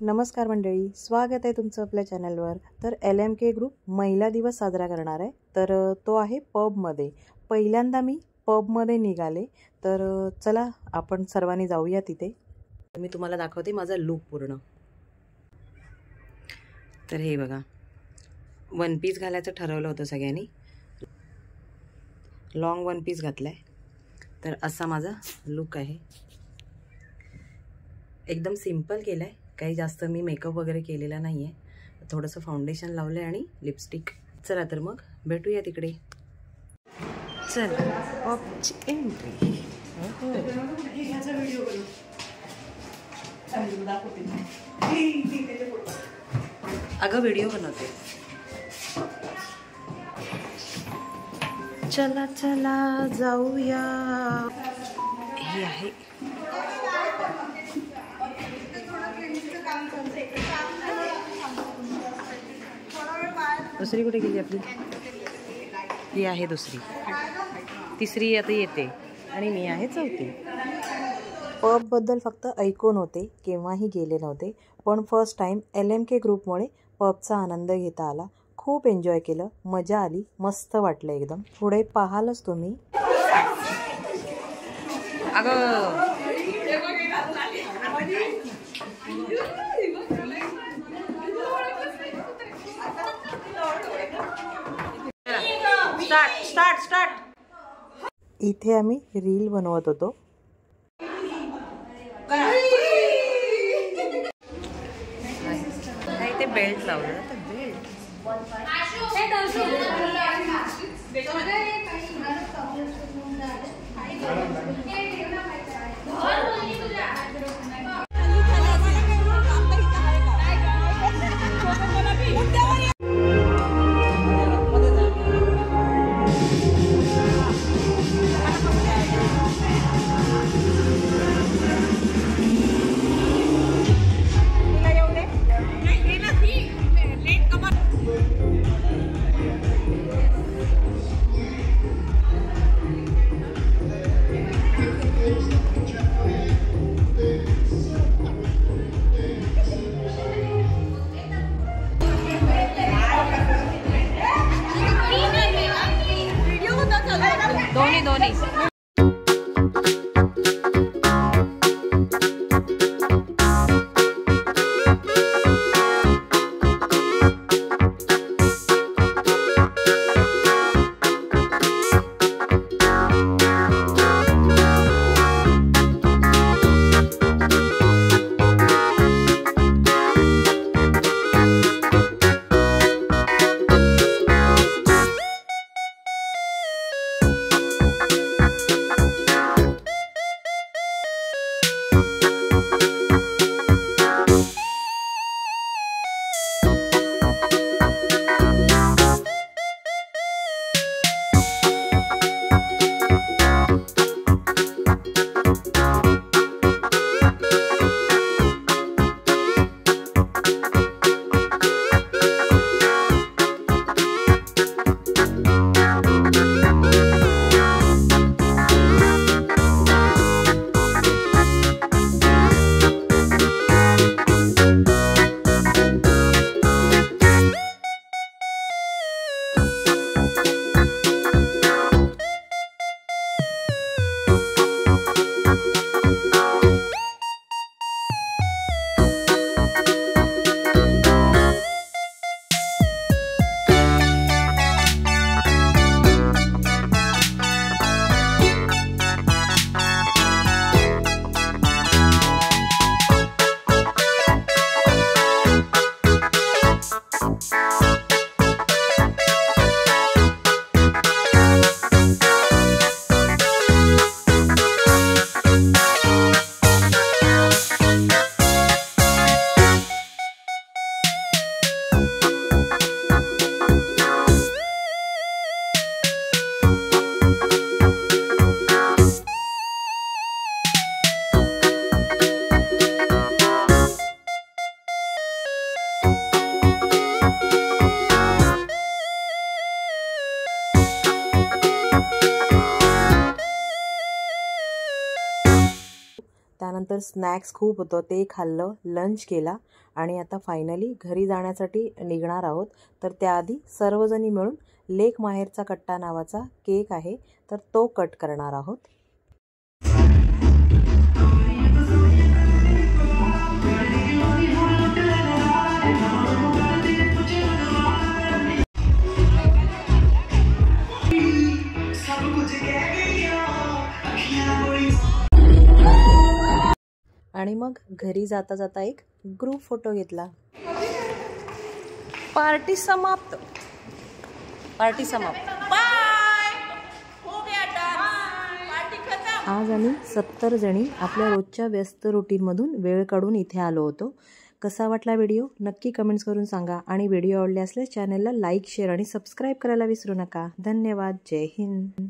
नमस्कार मंडळी, स्वागत आहे तुमचं आपल्या चॅनलवर। तर LMK ग्रुप महिला दिवस साजरा करणार आहे, तर तो आहे पबमध्ये। पहिल्यांदा मी पबमध्ये निघाले, तर चला आपण सर्वांनी जाऊया तिथे। मी तुम्हाला दाखवते माझा लुक पूर्ण। तर हे बघा, वन पीस घालायचं ठरवलं होतं सगळ्यांनी, लॉंग वन पीस घातलाय। तर असा माझा लुक आहे, एकदम सिंपल केलाय, काही जास्त मी मेकअप वगैरे केलेला नाही आहे। थोडंसं फाउंडेशन लावलं आहे आणि लिपस्टिक। चला तर मग भेटूया तिकडे। चला पबची एंट्री। अगं व्हिडिओ बनवते। चला चला जाऊया। हे आहे दुसरी कुठे गेली आपली? ही आहे दुसरी, तिसरी आता येते आणि मी आहे चौथी। पबबद्दल फक्त ऐकून होते, केव्हाही गेले नव्हते, पण फर्स्ट टाइम LMK ग्रुपमुळे पबचा आनंद घेता आला। खूप एन्जॉय केलं, मजा आली, मस्त वाटलं एकदम। पुढे पाहालच तुम्ही। अगं स्टार्ट स्टार्ट। इथे आम्ही रील बनवत होतो। इथे बेल्ट लावलं, तर बेल्ट दोन्ही त्यानंतर स्नॅक्स खूप होतं ते खाल्लं, लंच केला आणि आता फायनली घरी जाण्यासाठी निघणार आहोत. तर त्याआधी सर्वजणी मिळून लेक माहेरचा कट्टा नावाचा केक आहे तर तो कट करणार आहोत. आणि मग घरी जाता जाता एक ग्रुप फोटो घेतला. पार्टी समाप्त. आज आम्ही 70 जणी आपल्या रोजच्या व्यस्त रुटीनमधून वेळ काढून इथे आलो होतो. कसा वाटला व्हिडिओ नक्की कमेंट्स करून सांगा आणि व्हिडिओ आवडले असल्यास चॅनलला लाईक, शेअर आणि सबस्क्राईब करायला विसरू नका. धन्यवाद. जय हिंद.